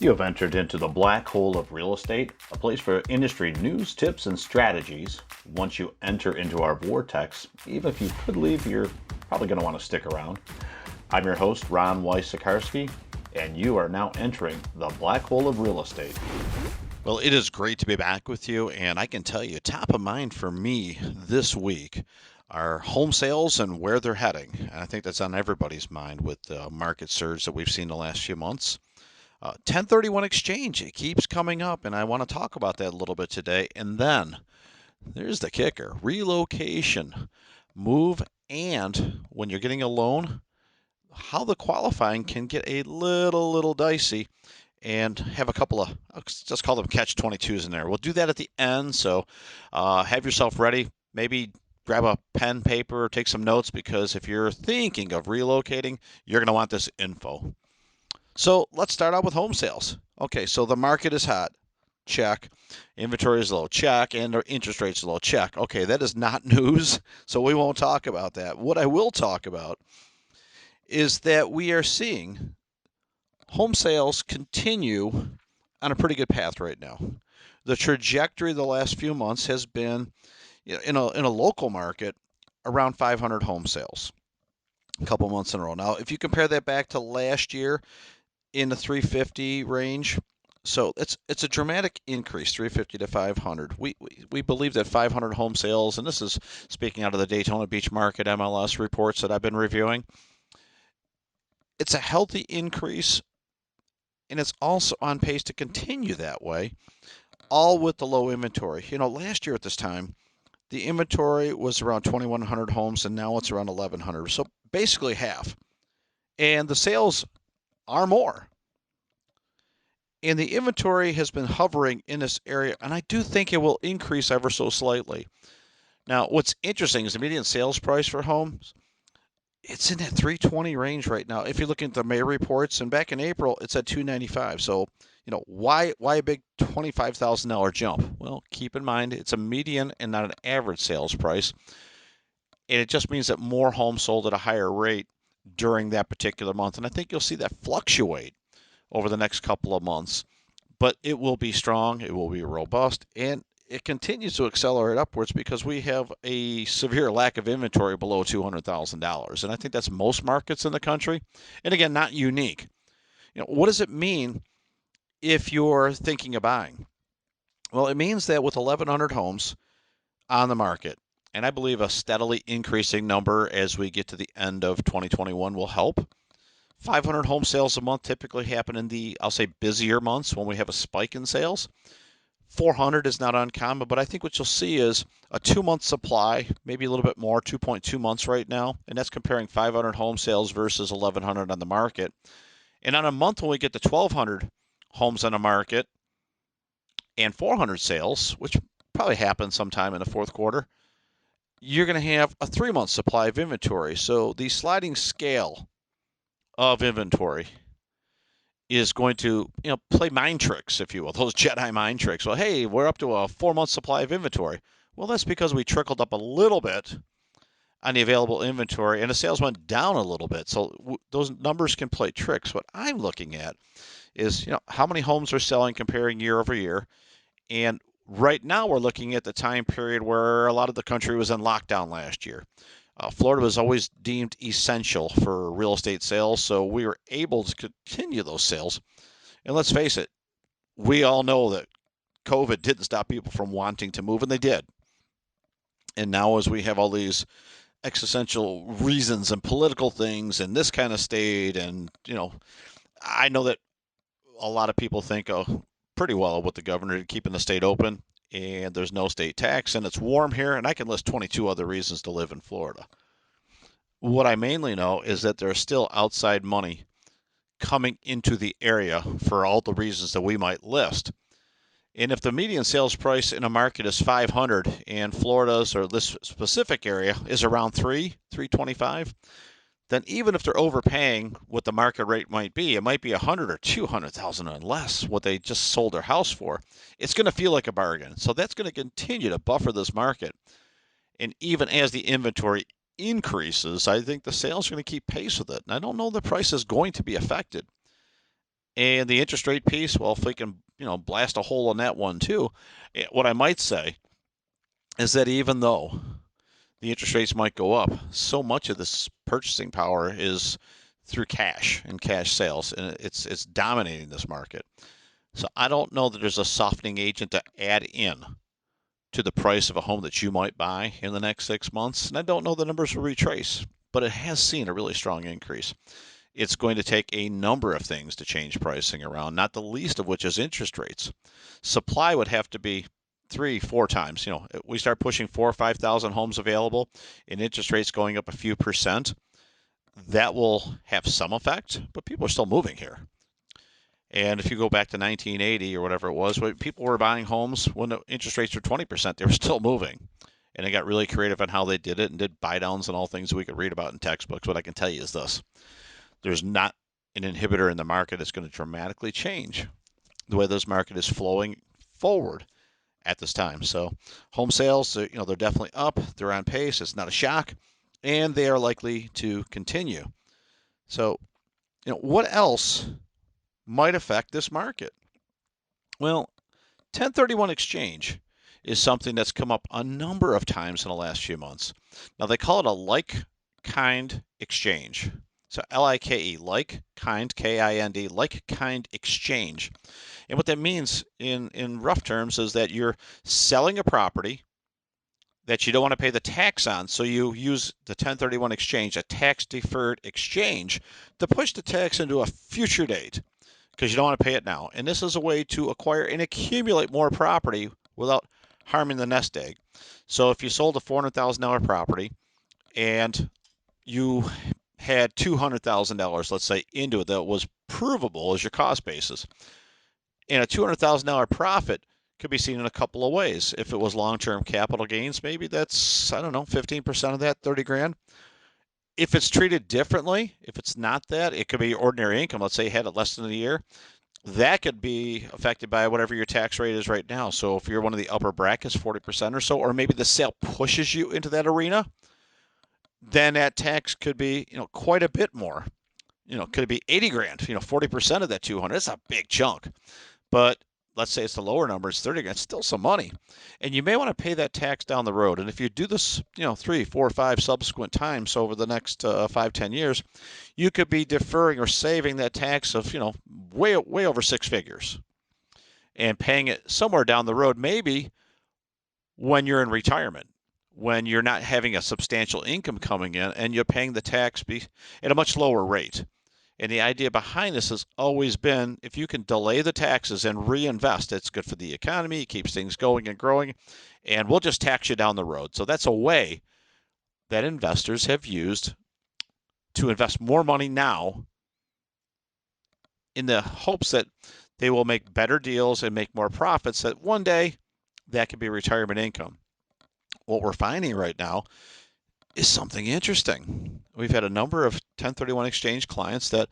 You have entered into the black hole of real estate, a place for industry news, tips, and strategies. Once you enter into our vortex, even if you could leave, you're probably going to want to stick around. I'm your host, Ron Weiss-Sikarski, and you are now entering the black hole of real estate. Well, it is great to be back with you, and I can tell you, top of mind for me this week are home sales and where they're heading. And I think that's on everybody's mind with the market surge that we've seen the last few months. 1031 exchange, it keeps coming up, and I want to talk about that a little bit today. And then there's the kicker, relocation, move, and when you're getting a loan, how the qualifying can get a little dicey and have a couple of, I'll just call them catch 22s in there. We'll do that at the end, so have yourself ready. Maybe grab a pen, paper, take some notes, because if you're thinking of relocating, you're going to want this info. So let's start out with home sales. Okay, so the market is hot. Check. Inventory is low. Check. And our interest rates are low. Check. Okay, that is not news, so we won't talk about that. What I will talk about is that we are seeing home sales continue on a pretty good path right now. The trajectory the last few months has been, in a local market, around 500 home sales, a couple months in a row. Now, if you compare that back to last year in the 350 range, so it's a dramatic increase, 350 to 500. We believe that 500 home sales, and this is speaking out of the Daytona Beach Market MLS reports that I've been reviewing, it's a healthy increase, and it's also on pace to continue that way, all with the low inventory. Last year at this time, the inventory was around 2,100 homes, and now it's around 1,100. So basically half. And the sales are more. And the inventory has been hovering in this area, and I do think it will increase ever so slightly. Now, what's interesting is the median sales price for homes, it's in that 320 range right now. If you're looking at the May reports, and back in April, it's at 295. So, why a big $25,000 jump? Well, keep in mind it's a median and not an average sales price, and it just means that more homes sold at a higher rate during that particular month. And I think you'll see that fluctuate over the next couple of months, but it will be strong, it will be robust, and it continues to accelerate upwards because we have a severe lack of inventory below $200,000. And I think that's most markets in the country. And again, not unique. What does it mean if you're thinking of buying? Well, it means that with 1,100 homes on the market, and I believe a steadily increasing number as we get to the end of 2021 will help. 500 home sales a month typically happen in the, I'll say, busier months when we have a spike in sales. 400 is not uncommon, but I think what you'll see is a 2-month supply, maybe a little bit more, 2.2 months right now, and that's comparing 500 home sales versus 1,100 on the market. And on a month when we get to 1,200 homes on the market and 400 sales, which probably happens sometime in the fourth quarter, you're going to have a 3-month supply of inventory. So the sliding scale of inventory is going to, play mind tricks, if you will, those Jedi mind tricks. Well, hey, we're up to a 4-month supply of inventory. Well, that's because we trickled up a little bit on the available inventory, and the sales went down a little bit. So those numbers can play tricks. What I'm looking at is, how many homes are selling comparing year over year. And right now we're looking at the time period where a lot of the country was in lockdown last year. Florida was always deemed essential for real estate sales, so we were able to continue those sales. And let's face it, we all know that COVID didn't stop people from wanting to move, and they did. And now as we have all these existential reasons and political things in this kind of state, and, I know that a lot of people think pretty well with the governor keeping the state open, and there's no state tax, and it's warm here, and I can list 22 other reasons to live in Florida. What I mainly know is that there's still outside money coming into the area for all the reasons that we might list. And if the median sales price in a market is 500 and Florida's or this specific area is around 325, then even if they're overpaying what the market rate might be, it might be 100 or 200,000 or less what they just sold their house for. It's going to feel like a bargain. So that's going to continue to buffer this market. And even as the inventory increases, I think the sales are going to keep pace with it. And I don't know the price is going to be affected. And the interest rate piece, well, if we can, blast a hole in that one too, what I might say is that even though the interest rates might go up, so much of this purchasing power is through cash and cash sales, and it's dominating this market. So I don't know that there's a softening agent to add in to the price of a home that you might buy in the next 6 months, and I don't know the numbers will retrace, but it has seen a really strong increase. It's going to take a number of things to change pricing around, not the least of which is interest rates. Supply would have to be 3, 4 times. We start pushing 4 or 5 thousand homes available, and interest rates going up a few percent. That will have some effect, but people are still moving here. And if you go back to 1980 or whatever it was, when people were buying homes when the interest rates were 20%, they were still moving. And they got really creative on how they did it and did buy downs and all things we could read about in textbooks. What I can tell you is this: there's not an inhibitor in the market that's going to dramatically change the way this market is flowing forward at this time. So home sales, they're definitely up. They're on pace. It's not a shock, and they are likely to continue. So, what else might affect this market? Well, 1031 exchange is something that's come up a number of times in the last few months. Now, they call it a like-kind exchange. So Like, like, kind, Kind, like-kind exchange. And what that means in rough terms is that you're selling a property that you don't want to pay the tax on, so you use the 1031 exchange, a tax-deferred exchange, to push the tax into a future date because you don't want to pay it now. And this is a way to acquire and accumulate more property without harming the nest egg. So if you sold a $400,000 property and you had $200,000, let's say, into it that was provable as your cost basis, and a $200,000 profit could be seen in a couple of ways. If it was long-term capital gains, maybe that's, I don't know, 15% of that, 30 grand. If it's treated differently, if it's not that, it could be ordinary income. Let's say you had it less than a year. That could be affected by whatever your tax rate is right now. So if you're one of the upper brackets, 40% or so, or maybe the sale pushes you into that arena, then that tax could be, quite a bit more. Could it be 80 grand? 40% of that 200. That's a big chunk. But let's say it's the lower number, it's 30 grand. It's still some money. And you may want to pay that tax down the road. And if you do this, 3, 4, 5 subsequent times over the next 5, 10 years, you could be deferring or saving that tax of, way over 6 figures and paying it somewhere down the road, maybe when you're in retirement, when you're not having a substantial income coming in and you're paying the tax at a much lower rate. And the idea behind this has always been if you can delay the taxes and reinvest, it's good for the economy, it keeps things going and growing, and we'll just tax you down the road. So that's a way that investors have used to invest more money now in the hopes that they will make better deals and make more profits, that one day that could be retirement income. What we're finding right now is something interesting. We've had a number of 1031 exchange clients that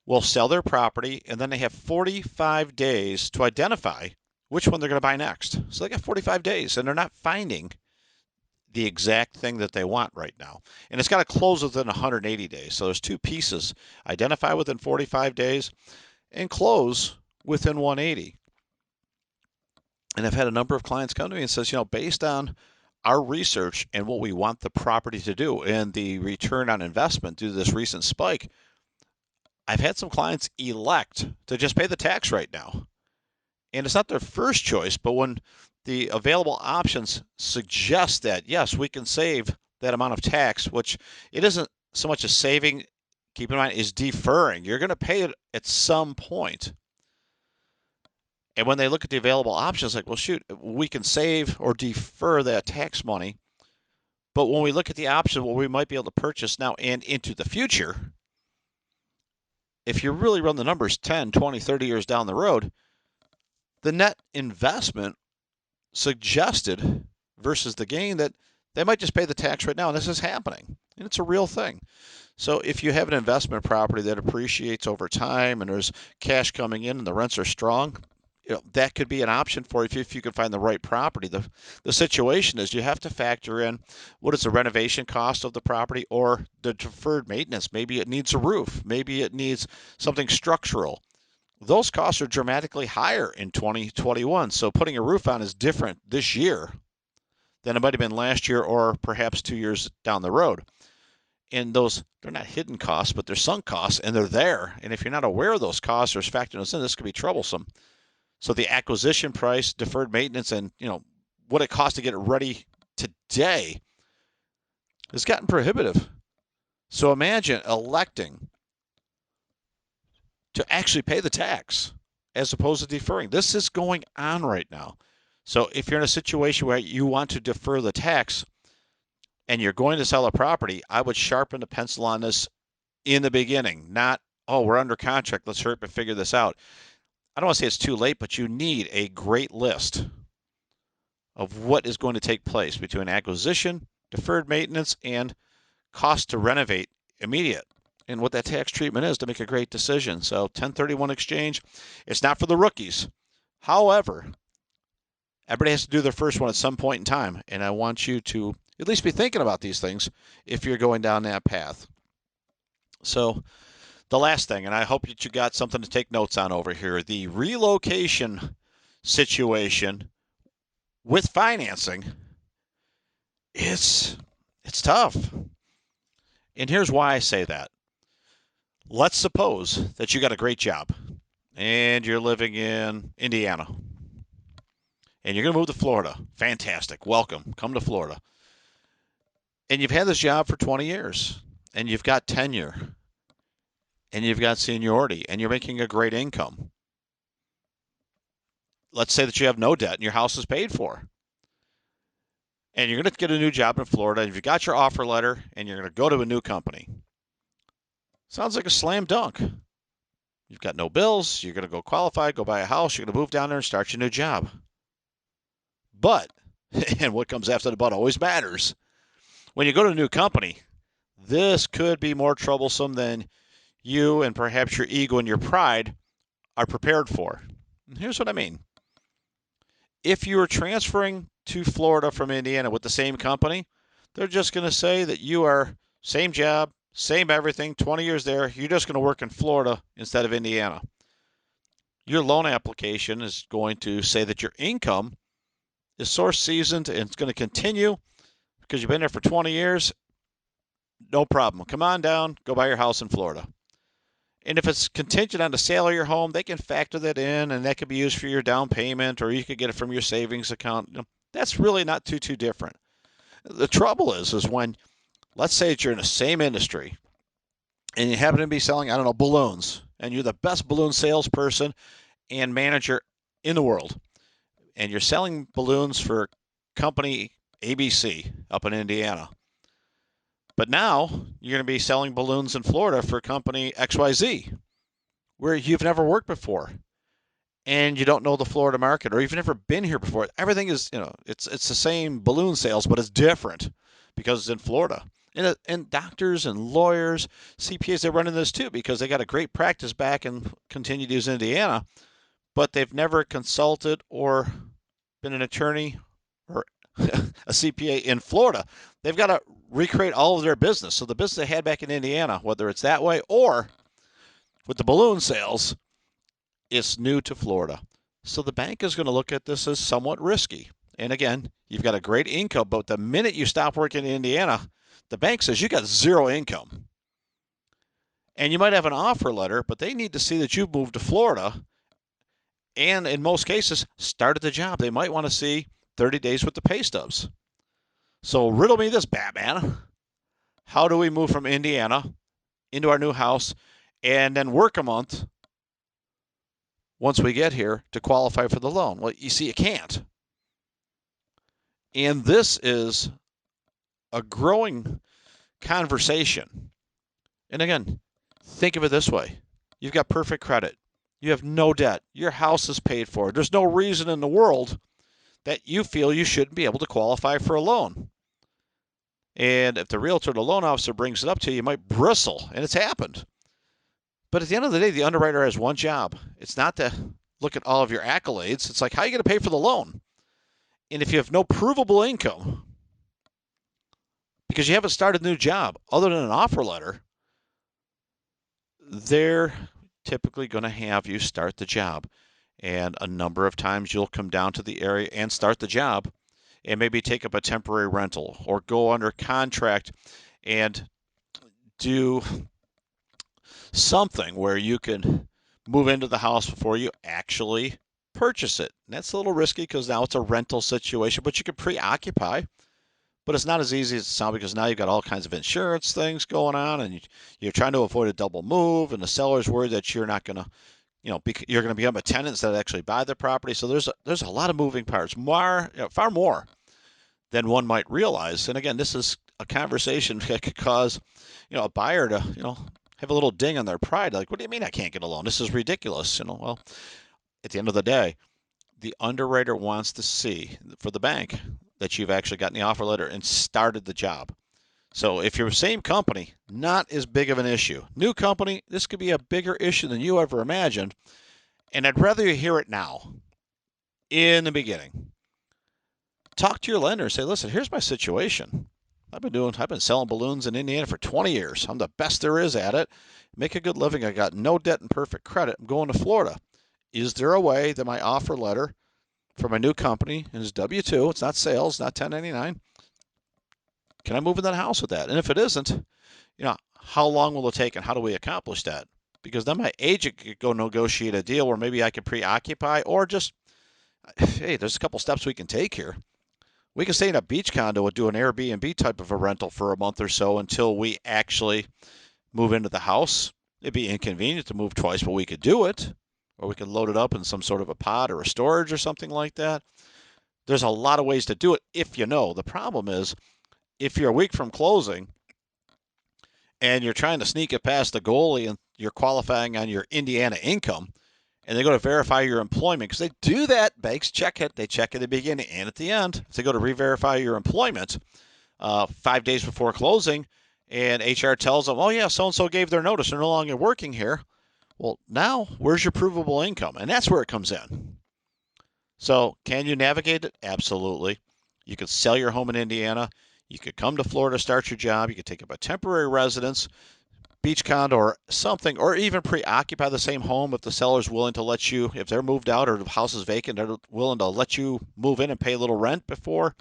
will sell their property and then they have 45 days to identify which one they're going to buy next. So they got 45 days and they're not finding the exact thing that they want right now. And it's got to close within 180 days. So there's two pieces: identify within 45 days and close within 180. And I've had a number of clients come to me and says, based on our research and what we want the property to do and the return on investment due to this recent spike, I've had some clients elect to just pay the tax right now. And it's not their first choice, but when the available options suggest that, yes, we can save that amount of tax, which it isn't so much a saving, keep in mind, is deferring. You're going to pay it at some point. And when they look at the available options, like, well, shoot, we can save or defer that tax money. But when we look at the option, what we might be able to purchase now and into the future, if you really run the numbers 10, 20, 30 years down the road, the net investment suggested versus the gain, that they might just pay the tax right now. And this is happening. And it's a real thing. So if you have an investment property that appreciates over time and there's cash coming in and the rents are strong, that could be an option for you if you can find the right property. The situation is you have to factor in what is the renovation cost of the property or the deferred maintenance. Maybe it needs a roof. Maybe it needs something structural. those costs are dramatically higher in 2021. So putting a roof on is different this year than it might have been last year or perhaps 2 years down the road. And those, they're not hidden costs, but they're sunk costs, and they're there. And if you're not aware of those costs or factoring those in, this could be troublesome. So the acquisition price, deferred maintenance, and what it costs to get it ready today has gotten prohibitive. So imagine electing to actually pay the tax as opposed to deferring. This is going on right now. So if you're in a situation where you want to defer the tax and you're going to sell a property, I would sharpen the pencil on this in the beginning, not, oh, we're under contract, let's hurry up and figure this out. I don't want to say it's too late, but you need a great list of what is going to take place between acquisition, deferred maintenance, and cost to renovate immediate, and what that tax treatment is to make a great decision. So 1031 exchange, it's not for the rookies. However, everybody has to do their first one at some point in time, and I want you to at least be thinking about these things if you're going down that path. So the last thing, and I hope that you got something to take notes on over here, the relocation situation with financing, it's tough. And here's why I say that. Let's suppose that you got a great job and you're living in Indiana and you're going to move to Florida. Fantastic. Welcome. Come to Florida. And you've had this job for 20 years and you've got tenure and you've got seniority and you're making a great income. Let's say that you have no debt and your house is paid for. And you're going to get a new job in Florida and you've got your offer letter and you're going to go to a new company. Sounds like a slam dunk. You've got no bills. You're going to go qualify, go buy a house. You're going to move down there and start your new job. But, and what comes after the but always matters, when you go to a new company, this could be more troublesome than you and perhaps your ego and your pride are prepared for. And here's what I mean. If you are transferring to Florida from Indiana with the same company, they're just going to say that you are same job, same everything, 20 years there. You're just going to work in Florida instead of Indiana. Your loan application is going to say that your income is source seasoned and it's going to continue because you've been there for 20 years. No problem. Come on down, go buy your house in Florida. And if it's contingent on the sale of your home, they can factor that in, and that could be used for your down payment, or you could get it from your savings account. That's really not too different. The trouble is when, let's say that you're in the same industry, and you happen to be selling, I don't know, balloons, and you're the best balloon salesperson and manager in the world, and you're selling balloons for company ABC up in Indiana. But now you're going to be selling balloons in Florida for company XYZ, where you've never worked before and you don't know the Florida market, or you've never been here before. Everything is, it's the same balloon sales, but it's different because it's in Florida. And doctors and lawyers, CPAs, they're running this too because they got a great practice back and continue to use Indiana, but they've never consulted or been an attorney or a CPA in Florida. They've got to recreate all of their business. So the business they had back in Indiana, whether it's that way or with the balloon sales, it's new to Florida. So the bank is going to look at this as somewhat risky. And again, you've got a great income, but the minute you stop working in Indiana, the bank says you got zero income. And you might have an offer letter, but they need to see that you've moved to Florida and in most cases started the job. They might want to see 30 days with the pay stubs. So riddle me this, Batman. How do we move from Indiana into our new house and then work a month once we get here to qualify for the loan? Well, you see, you can't. And this is a growing conversation. And again, think of it this way. You've got perfect credit. You have no debt. Your house is paid for. There's no reason in the world that you feel you shouldn't be able to qualify for a loan. And if the realtor or the loan officer brings it up to you, you might bristle, and it's happened. But at the end of the day, the underwriter has one job. It's not to look at all of your accolades. It's like, how are you going to pay for the loan? And if you have no provable income, because you haven't started a new job other than an offer letter, they're typically going to have you start the job. And a number of times you'll come down to the area and start the job and maybe take up a temporary rental or go under contract and do something where you can move into the house before you actually purchase it. And that's a little risky because now it's a rental situation, but you can preoccupy. But it's not as easy as it sounds because now you've got all kinds of insurance things going on, and you're trying to avoid a double move, and the seller's worried that you're not going to, you're going to become a tenant instead of actually buy the property. So there's a lot of moving parts, far more than one might realize. And again, this is a conversation that could cause, a buyer to, have a little ding on their pride. Like, what do you mean I can't get a loan? This is ridiculous. Well, at the end of the day, the underwriter wants to see for the bank that you've actually gotten the offer letter and started the job. So if you're the same company, not as big of an issue. New company, this could be a bigger issue than you ever imagined. And I'd rather you hear it now, in the beginning. Talk to your lender and say, listen, here's my situation. I've been selling balloons in Indiana for 20 years. I'm the best there is at it. Make a good living. I got no debt and perfect credit. I'm going to Florida. Is there a way that my offer letter for my new company is W-2, it's not sales, not 1099, can I move in that house with that? And if it isn't, how long will it take and how do we accomplish that? Because then my agent could go negotiate a deal where maybe I can preoccupy or just, hey, there's a couple steps we can take here. We can stay in a beach condo and do an Airbnb type of a rental for a month or so until we actually move into the house. It'd be inconvenient to move twice, but we could do it. Or we could load it up in some sort of a pod or a storage or something like that. There's a lot of ways to do it if you know. The problem is if you're a week from closing and you're trying to sneak it past the goalie and you're qualifying on your Indiana income and they go to verify your employment, because they do that, banks check it. They check at the beginning and at the end. If they go to re-verify your employment 5 days before closing and HR tells them, oh, yeah, so-and-so gave their notice. They're no longer working here. Well, now, where's your provable income? And that's where it comes in. So, can you navigate it? Absolutely. You could sell your home in Indiana. You could come to Florida, start your job. You could take up a temporary residence, beach condo or something, or even preoccupy the same home if the seller's willing to let you, if they're moved out or the house is vacant, they're willing to let you move in and pay a little rent before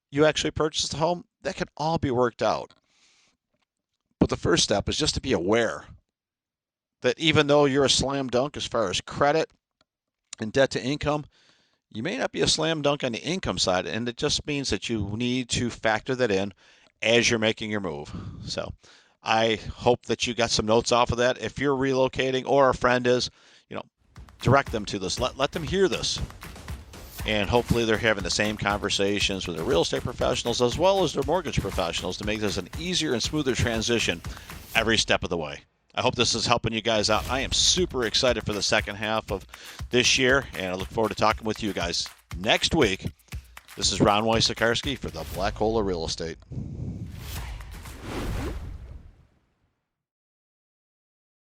you actually purchase the home. That can all be worked out. But the first step is just to be aware that even though you're a slam dunk as far as credit and debt to income, you may not be a slam dunk on the income side, and it just means that you need to factor that in as you're making your move. So I hope that you got some notes off of that. If you're relocating or a friend is, direct them to this. Let them hear this. And hopefully they're having the same conversations with their real estate professionals as well as their mortgage professionals to make this an easier and smoother transition every step of the way. I hope this is helping you guys out. I am super excited for the second half of this year, and I look forward to talking with you guys next week. This is Ron Wysokarski for the Black Hole of Real Estate.